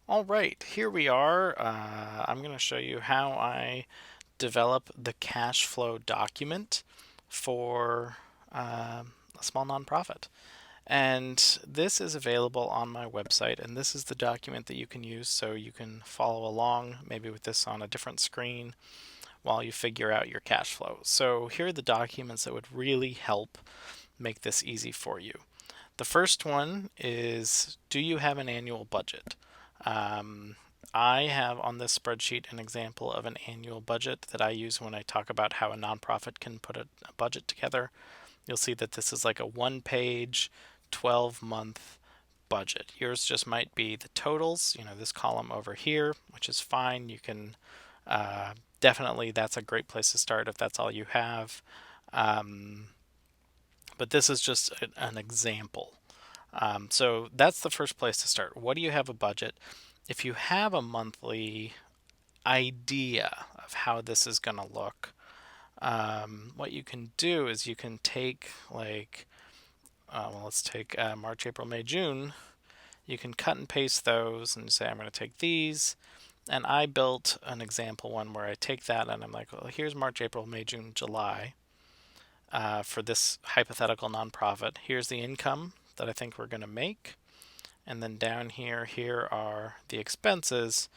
All right, here we are. I'm going to show you how I develop the cash flow document for a small nonprofit. And this is available on my website, and this is the document that you can use so you can follow along, maybe with this on a different screen while you figure out your cash flow. So here are the documents that would really help make this easy for you. The first one is, do you have an annual budget? Um, I have on this spreadsheet an example of an annual budget that I use when I talk about how a nonprofit can put a budget together. You'll see that this is like a one-page, 12-month budget. Yours just might be the totals, this column over here, which is fine. You can definitely, that's a great place to start if that's all you have. Um, but this is just an example. So that's the first place to start. What do you have a budget? If you have a monthly idea of how this is going to look, what you can do is you can take let's take March, April, May, June. You can cut and paste those and say, I'm going to take these. And I built an example one where I take that and I'm like, well, here's March, April, May, June, July for this hypothetical nonprofit. Here's the income that I think we're going to make. And then down here, here are the expenses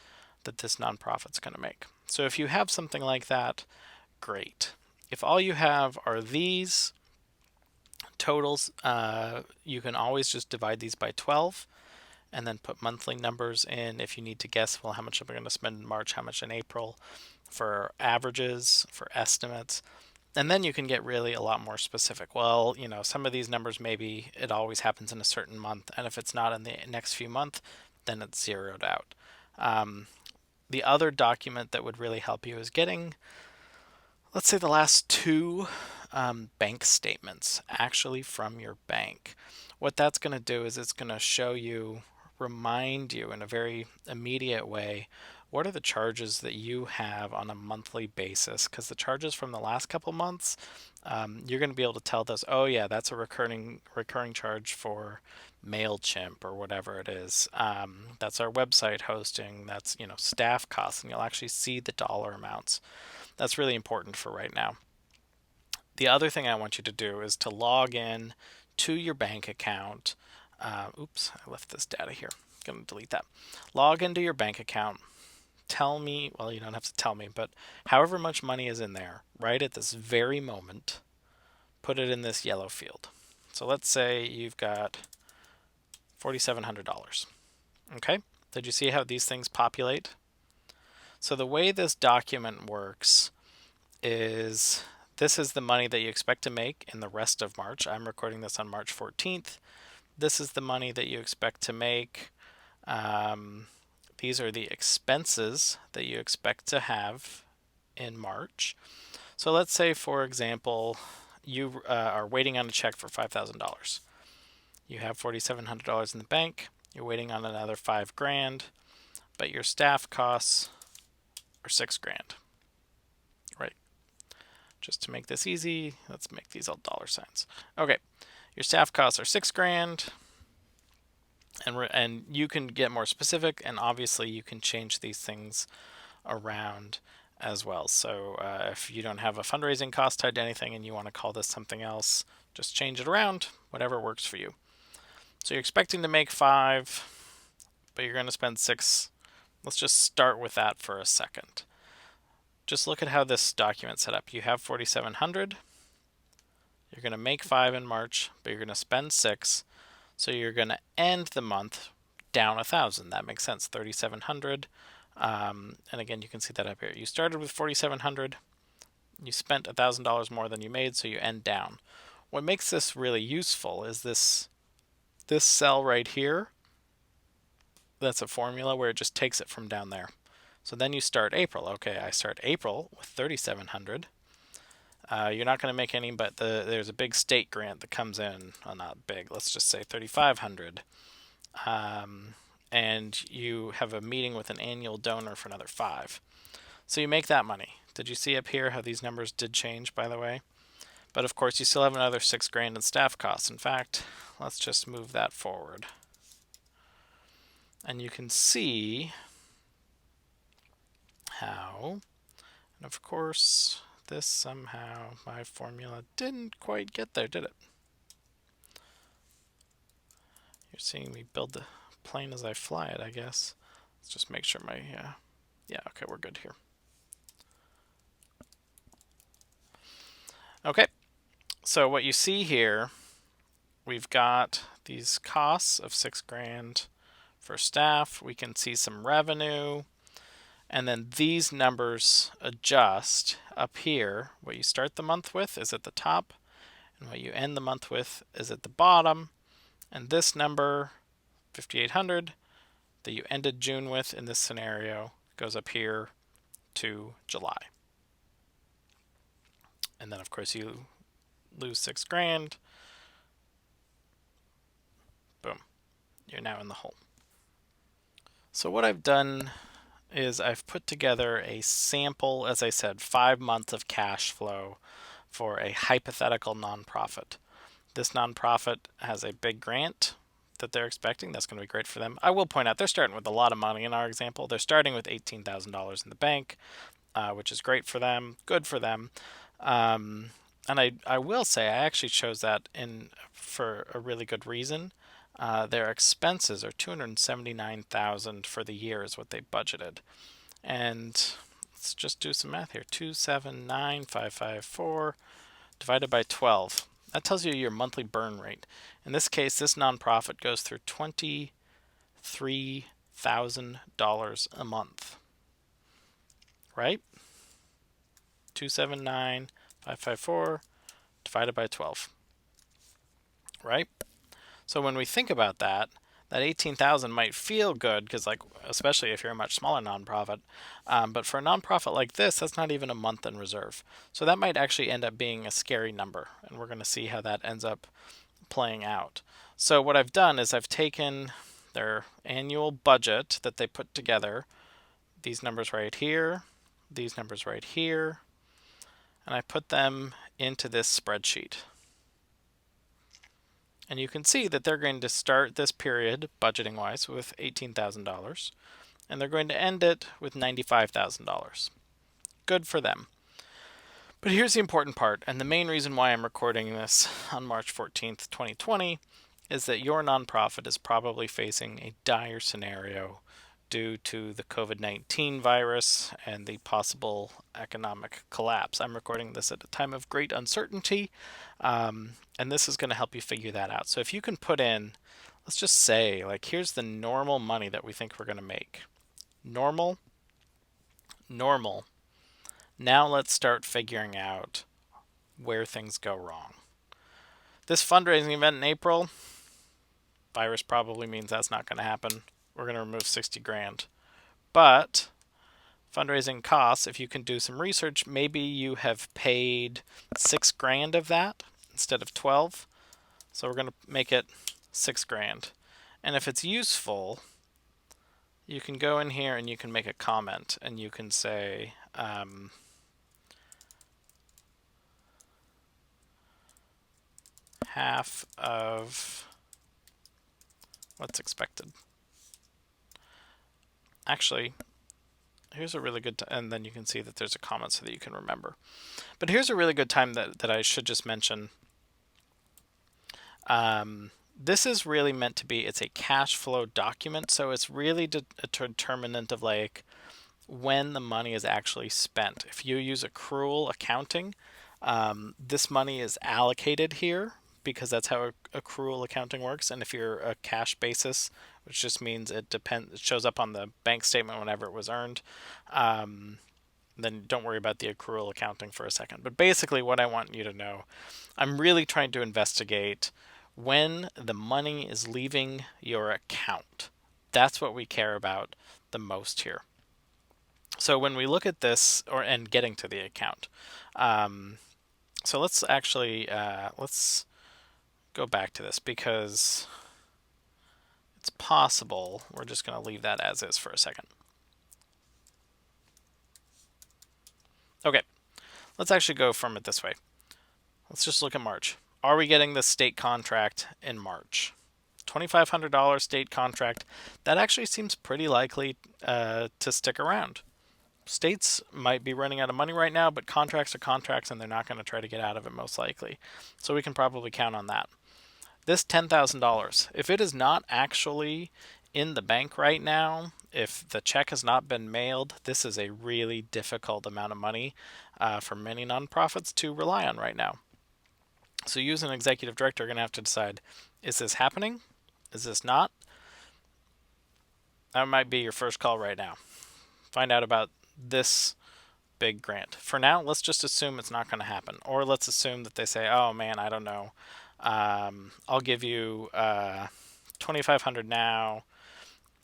that this nonprofit's going to make. So if you have something like that, great. If all you have are these totals, you can always just divide these by 12 and then put monthly numbers in if you need to guess, well, how much am I going to spend in March, how much in April, for averages, for estimates. And then you can get really a lot more specific. Well, some of these numbers, maybe it always happens in a certain month, and if it's not in the next few months, then it's zeroed out. Um, the other document that would really help you is getting, let's say, the last two bank statements actually from your bank. What that's going to do is it's going to show you, remind you in a very immediate way, what are the charges that you have on a monthly basis? Because the charges from the last couple months, you're going to be able to tell those. Oh yeah, that's a recurring charge for Mailchimp or whatever it is. That's our website hosting. That's staff costs, and you'll actually see the dollar amounts. That's really important for right now. The other thing I want you to do is to log in to your bank account. Oops, I left this data here. I'm going to delete that. Log into your bank account. Tell me, well, you don't have to tell me, but however much money is in there right at this very moment, put it in this yellow field. So let's say you've got $4,700. Okay? Did you see how these things populate? So the way this document works is, this is the money that you expect to make in the rest of March. I'm recording this on March 14th. This is the money that you expect to make. These are the expenses that you expect to have in March. So let's say, for example, you are waiting on a check for $5,000. You have $4,700 in the bank. You're waiting on another 5 grand, but your staff costs are 6 grand. Right? Just to make this easy, let's make these all dollar signs. Okay, your staff costs are 6 grand, and you can get more specific, and obviously you can change these things around as well. So if you don't have a fundraising cost tied to anything and you want to call this something else, just change it around, whatever works for you. So you're expecting to make 5, but you're going to spend 6. Let's just start with that for a second. Just look at how this document's set up. You have 4,700. You're going to make 5 in March, but you're going to spend 6. So you're going to end the month down 1,000. That makes sense. 3,700. And again, you can see that up here. You started with 4,700. You spent $1,000 more than you made, so you end down. What makes this really useful is this cell right here. That's a formula where it just takes it from down there. So then you start April. Okay, I start April with 3,700. You're not going to make any, but there's a big state grant that comes in. Well, not big. Let's just say 3,500. And you have a meeting with an annual donor for another 5. So you make that money. Did you see up here how these numbers did change, by the way? But of course, you still have another 6 grand in staff costs. In fact, let's just move that forward. And you can see how, and of course, this somehow, my formula didn't quite get there, did it? You're seeing me build the plane as I fly it, I guess. Let's just make sure my, yeah, okay, we're good here. Okay, so what you see here, we've got these costs of $6,000 for staff. We can see some revenue. And then these numbers adjust up here. What you start the month with is at the top, and what you end the month with is at the bottom. And this number, 5,800, that you ended June with in this scenario, goes up here to July. And then, of course, you lose $6,000. Boom. You're now in the hole. So what I've done is I've put together a sample, as I said, 5 months of cash flow for a hypothetical nonprofit. This nonprofit has a big grant that they're expecting. That's going to be great for them. I will point out they're starting with a lot of money in our example. They're starting with $18,000 in the bank, which is great for them, good for them. And I will say I actually chose that for a really good reason. Their expenses are $279,000 for the year is what they budgeted. And let's just do some math here. 279,554 divided by 12. That tells you your monthly burn rate. In this case, this nonprofit goes through $23,000 a month. Right? 279,554 divided by 12. Right? So when we think about that 18,000 might feel good because, like, especially if you're a much smaller nonprofit, but for a nonprofit like this, that's not even a month in reserve. So that might actually end up being a scary number, and we're going to see how that ends up playing out. So what I've done is I've taken their annual budget that they put together, these numbers right here, these numbers right here, and I put them into this spreadsheet. And you can see that they're going to start this period, budgeting-wise, with $18,000, and they're going to end it with $95,000. Good for them. But here's the important part, and the main reason why I'm recording this on March 14th, 2020, is that your nonprofit is probably facing a dire scenario due to the COVID-19 virus and the possible economic collapse. I'm recording this at a time of great uncertainty, and this is going to help you figure that out. So if you can put in, let's just say, like, here's the normal money that we think we're going to make. Normal. Now let's start figuring out where things go wrong. This fundraising event in April, virus probably means that's not going to happen. We're going to remove $60,000. But fundraising costs, if you can do some research, maybe you have paid $6,000 of that instead of 12. So we're going to make it $6,000. And if it's useful, you can go in here and you can make a comment and you can say, half of what's expected. Actually, here's a really good time, and then you can see that there's a comment so that you can remember. But here's a really good time that I should just mention. This is really meant to be, it's a cash flow document, so it's really a determinant of, like, when the money is actually spent. If you use accrual accounting, this money is allocated here because that's how accrual accounting works. And if you're a cash basis, which just means it shows up on the bank statement whenever it was earned, then don't worry about the accrual accounting for a second. But basically what I want you to know, I'm really trying to investigate when the money is leaving your account. That's what we care about the most here. So when we look at this, and getting to the account, so let's actually, let's go back to this because it's possible. We're just going to leave that as is for a second. Okay, let's actually go from it this way. Let's just look at March. Are we getting the state contract in March? $2,500 state contract. That actually seems pretty likely to stick around. States might be running out of money right now, but contracts are contracts and they're not going to try to get out of it most likely. So we can probably count on that. This $10,000, if it is not actually in the bank right now, if the check has not been mailed, this is a really difficult amount of money for many nonprofits to rely on right now. So you as an executive director are going to have to decide, is this happening? Is this not? That might be your first call right now. Find out about this big grant. For now, let's just assume it's not going to happen. Or let's assume that they say, oh man, I don't know. I'll give you $2,500 now,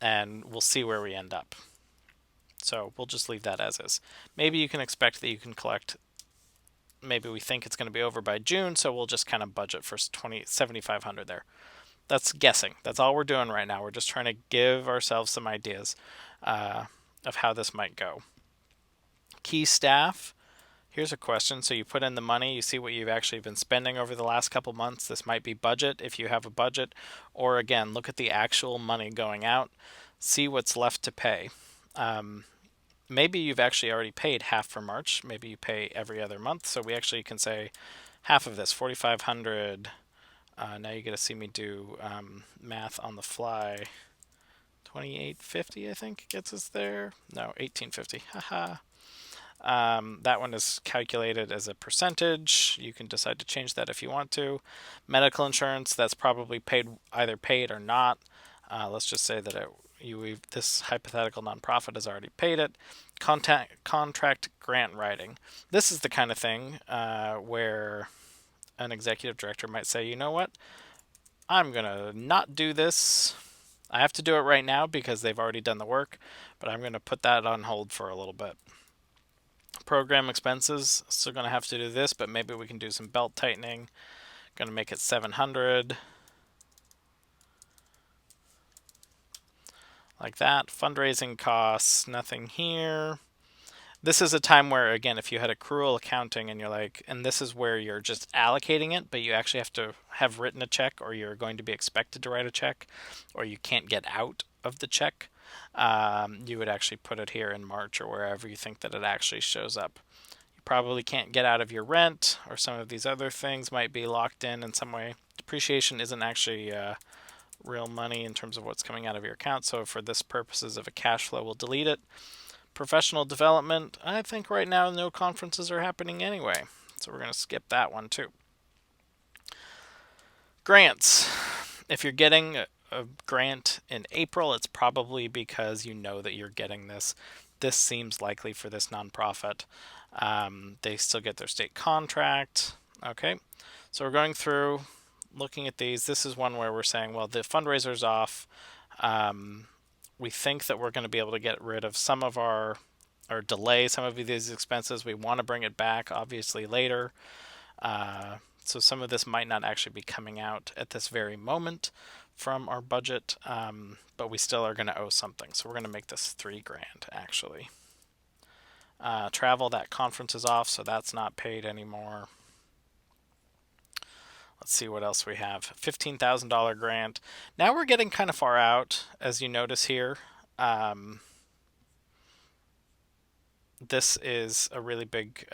and we'll see where we end up. So we'll just leave that as is. Maybe you can expect that you can collect, maybe we think it's going to be over by June, so we'll just kind of budget for $7,500 there. That's guessing. That's all we're doing right now. We're just trying to give ourselves some ideas of how this might go. Key staff. Here's a question. So you put in the money, you see what you've actually been spending over the last couple months. This might be budget if you have a budget, or again, look at the actual money going out, see what's left to pay. Maybe you've actually already paid half for March. Maybe you pay every other month. So we actually can say half of this, 4,500. Now you get to see me do math on the fly. 2850, I think, gets us there. No, 1850. Haha. That one is calculated as a percentage. You can decide to change that if you want to. Medical insurance, that's probably either paid or not. Let's just say that this hypothetical nonprofit has already paid it. Contract grant writing. This is the kind of thing where an executive director might say, you know what, I'm going to not do this. I have to do it right now because they've already done the work, but I'm going to put that on hold for a little bit. Program expenses, still going to have to do this, but maybe we can do some belt tightening. Going to make it 700. Like that. Fundraising costs, nothing here. This is a time where, again, if you had accrual accounting and you're like, and this is where you're just allocating it, but you actually have to have written a check, or you're going to be expected to write a check, or you can't get out of the check, you would actually put it here in March or wherever you think that it actually shows up. You probably can't get out of your rent, or some of these other things might be locked in some way. Depreciation isn't actually real money in terms of what's coming out of your account, so for this purposes of a cash flow, we'll delete it. Professional development, I think right now no conferences are happening anyway, so we're going to skip that one too. Grants. If you're getting a grant in April, it's probably because you know that you're getting this. This seems likely for this nonprofit. They still get their state contract. Okay, so we're going through, looking at these. This is one where we're saying, well, the fundraiser's off. We think that we're going to be able to get rid of some of or delay some of these expenses. We want to bring it back, obviously, later. So some of this might not actually be coming out at this very moment from our budget, but we still are going to owe something. So we're going to make this $3,000 actually. Travel, that conference is off, so that's not paid anymore. Let's see what else we have. $15,000 grant. Now we're getting kind of far out, as you notice here. This is a really big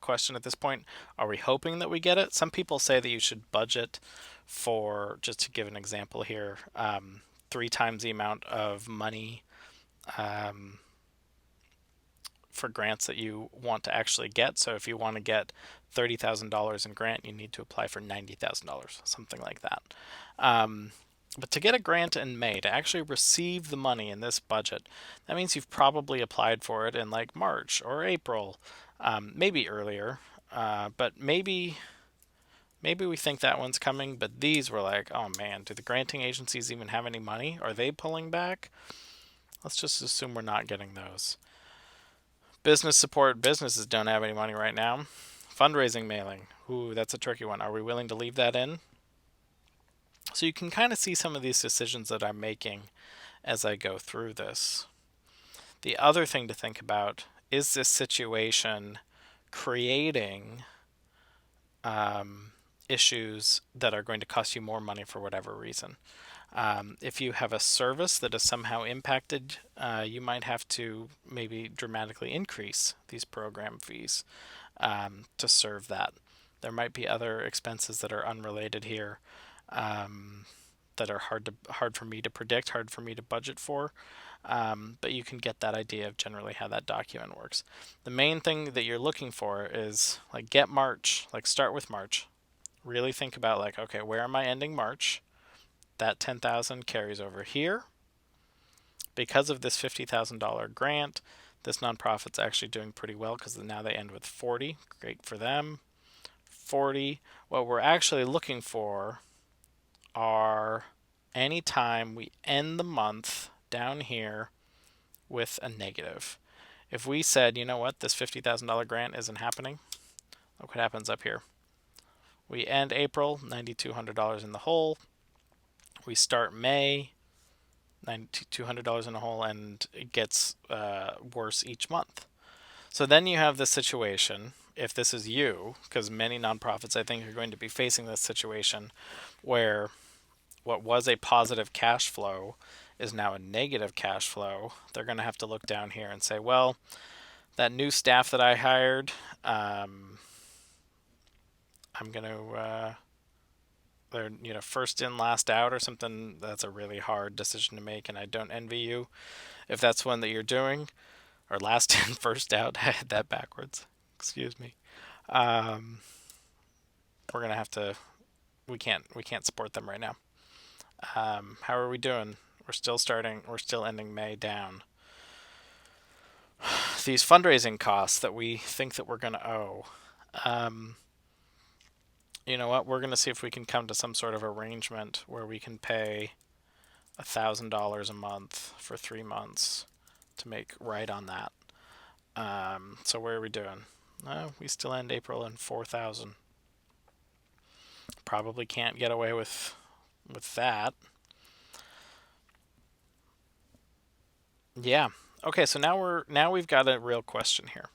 question at this point. Are we hoping that we get it? Some people say that you should budget for, just to give an example here, 3 times the amount of money for grants that you want to actually get. So if you want to get $30,000 in grant, you need to apply for $90,000, something like that. But to get a grant in May, to actually receive the money in this budget, that means you've probably applied for it in like March or April, maybe earlier. But maybe we think that one's coming, but these were like, oh man, do the granting agencies even have any money? Are they pulling back? Let's just assume we're not getting those. Business support, businesses don't have any money right now. Fundraising mailing, ooh, that's a tricky one. Are we willing to leave that in? So you can kind of see some of these decisions that I'm making as I go through this. The other thing to think about is this situation creating issues that are going to cost you more money for whatever reason. If you have a service that is somehow impacted, you might have to maybe dramatically increase these program fees to serve that. There might be other expenses that are unrelated here, that are hard for me to predict, hard for me to budget for. But you can get that idea of generally how that document works. The main thing that you're looking for is like get March, like start with March. Really think about like, okay, where am I ending March? That 10,000 carries over here. Because of this $50,000 grant, this nonprofit's actually doing pretty well because now they end with 40. Great for them. 40. What we're actually looking for are anytime we end the month down here with a negative. If we said, you know what, this $50,000 grant isn't happening, look what happens up here. We end April, $9,200 in the hole. We start May, $9,200 in the hole, and it gets worse each month. So then you have this situation, if this is you, because many nonprofits I think are going to be facing this situation where what was a positive cash flow is now a negative cash flow. They're going to have to look down here and say, well, that new staff that I hired, I'm going to, they're first in, last out or something. That's a really hard decision to make, and I don't envy you if that's one that you're doing, or last in, first out. I had that backwards. Excuse me. We're going to have to. We can't support them right now. How are we doing? We're still ending May down. These fundraising costs that we think that we're going to owe. You know what? We're going to see if we can come to some sort of arrangement where we can pay $1,000 a month for 3 months to make right on that. So where are we doing? We still end April in 4,000. Probably can't get away with that. Yeah. Okay, so now we've got a real question here.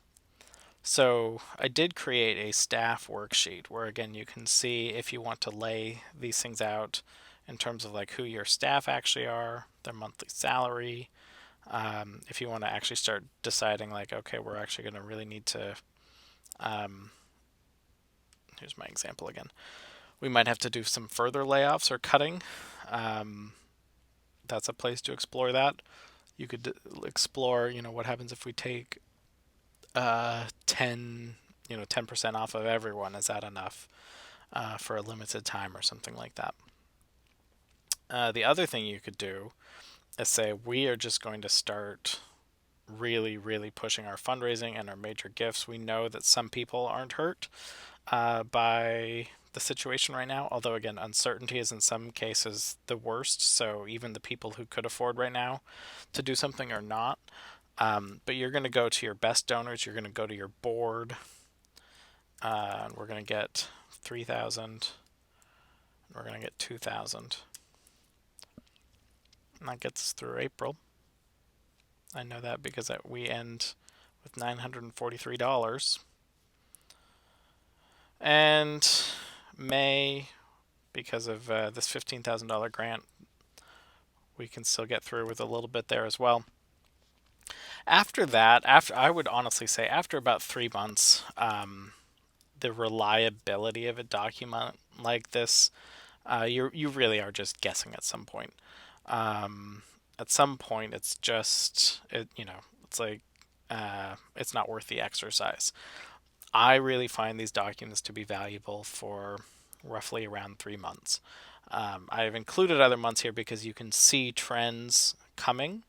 So I did create a staff worksheet where again you can see if you want to lay these things out in terms of like who your staff actually are, their monthly salary. If you want to actually start deciding like, okay, we're actually going to really need to, here's my example again. We might have to do some further layoffs or cutting. That's a place to explore that. You could explore, what happens if we take 10% off of everyone. Is that enough for a limited time or something like that? The other thing you could do is say we are just going to start really, really pushing our fundraising and our major gifts. We know that some people aren't hurt by the situation right now, although again, uncertainty is in some cases the worst. So even the people who could afford right now to do something are not. But you're going to go to your best donors. You're going to go to your board. And we're going to get 3,000. We're going to get 2,000. And that gets us through April. I know that because we end with $943. And May, because of this $15,000 grant, we can still get through with a little bit there as well. After that, I would honestly say after about 3 months, the reliability of a document like this, you really are just guessing at some point. At some point, it's just it's like it's not worth the exercise. I really find these documents to be valuable for roughly around 3 months. I've included other months here because you can see trends coming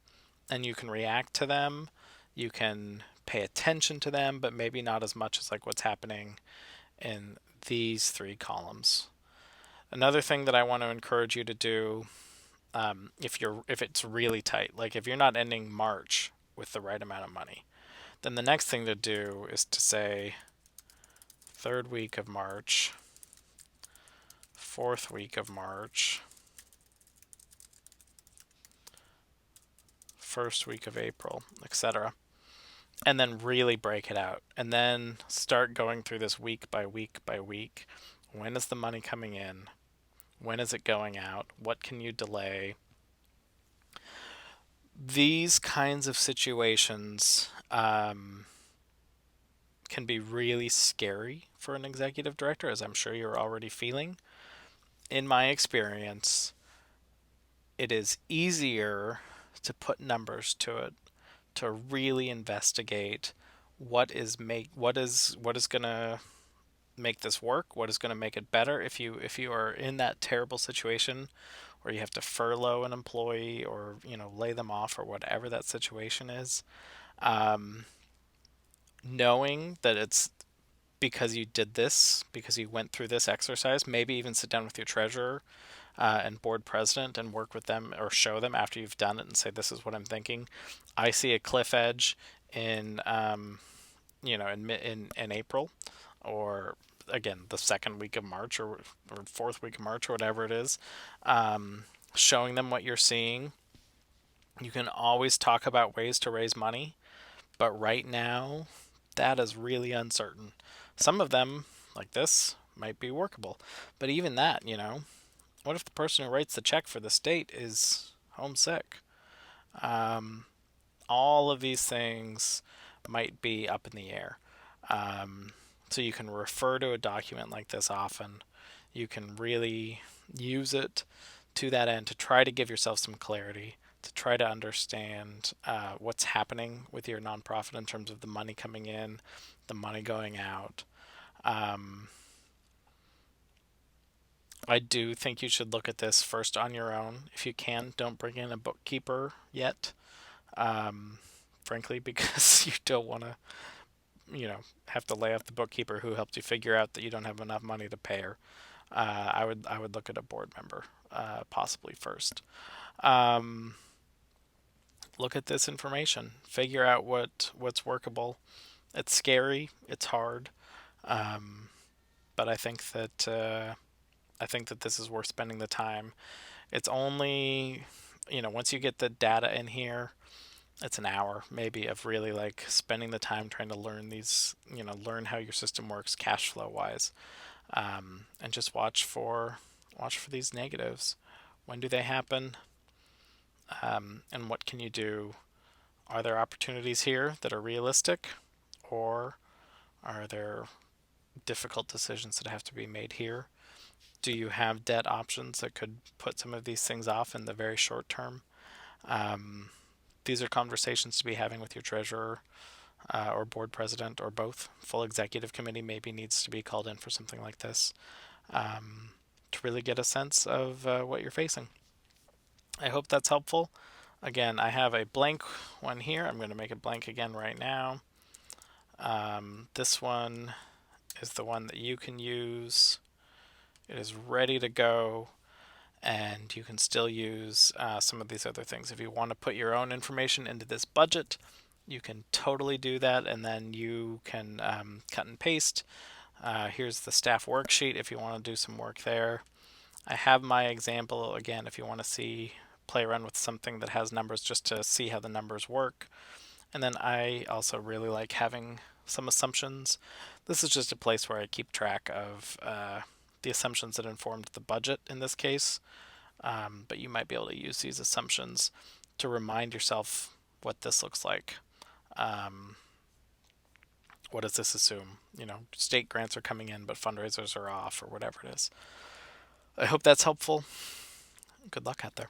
and you can react to them. You can pay attention to them, but maybe not as much as like what's happening in these 3 columns. Another thing that I want to encourage you to do, if it's really tight, like if you're not ending March with the right amount of money, then the next thing to do is to say 3rd week of March, 4th week of March, 1st week of April, etc. And then really break it out. And then start going through this week by week by week. When is the money coming in? When is it going out? What can you delay? These kinds of situations can be really scary for an executive director, as I'm sure you're already feeling. In my experience, it is easier to put numbers to it, to really investigate what is going to make this work, what is going to make it better. If you are in that terrible situation where you have to furlough an employee or lay them off or whatever that situation is, um, knowing that it's because you did this, because you went through this exercise, maybe even sit down with your treasurer and board president and work with them or show them after you've done it and say, this is what I'm thinking. I see a cliff edge in in April, or again the second week of March, or fourth week of March, or whatever it is. Showing them what you're seeing. You can always talk about ways to raise money, but right now that is really uncertain. Some of them, like this, might be workable, but even that, what if the person who writes the check for the state is homesick? Um, all of these things might be up in the air. So you can refer to a document like this often. You can really use it to that end to try to give yourself some clarity, to try to understand what's happening with your nonprofit in terms of the money coming in, the money going out. I do think you should look at this first on your own. If you can, don't bring in a bookkeeper yet, frankly, because you don't want to, have to lay off the bookkeeper who helped you figure out that you don't have enough money to pay her. I would look at a board member, possibly first. Um, Look at this information, figure out what's workable. It's scary, it's hard, but I think that this is worth spending the time. It's only, once you get the data in here, it's an hour maybe of really like spending the time trying to learn these, learn how your system works cash flow wise, and just watch for these negatives. When do they happen? And what can you do? Are there opportunities here that are realistic, or are there difficult decisions that have to be made here? Do you have debt options that could put some of these things off in the very short term? Um, these are conversations to be having with your treasurer or board president, or both. Full executive committee maybe needs to be called in for something like this, to really get a sense of what you're facing. I hope that's helpful. Again, I have a blank one here. I'm going to make it blank again right now. This one is the one that you can use. It is ready to go, and you can still use some of these other things. If you want to put your own information into this budget, you can totally do that, and then you can cut and paste. Here's the staff worksheet if you want to do some work there. I have my example again if you want to play around with something that has numbers just to see how the numbers work. And then I also really like having some assumptions. This is just a place where I keep track of the assumptions that informed the budget in this case. But you might be able to use these assumptions to remind yourself what this looks like. What does this assume? State grants are coming in, but fundraisers are off, or whatever it is. I hope that's helpful. Good luck out there.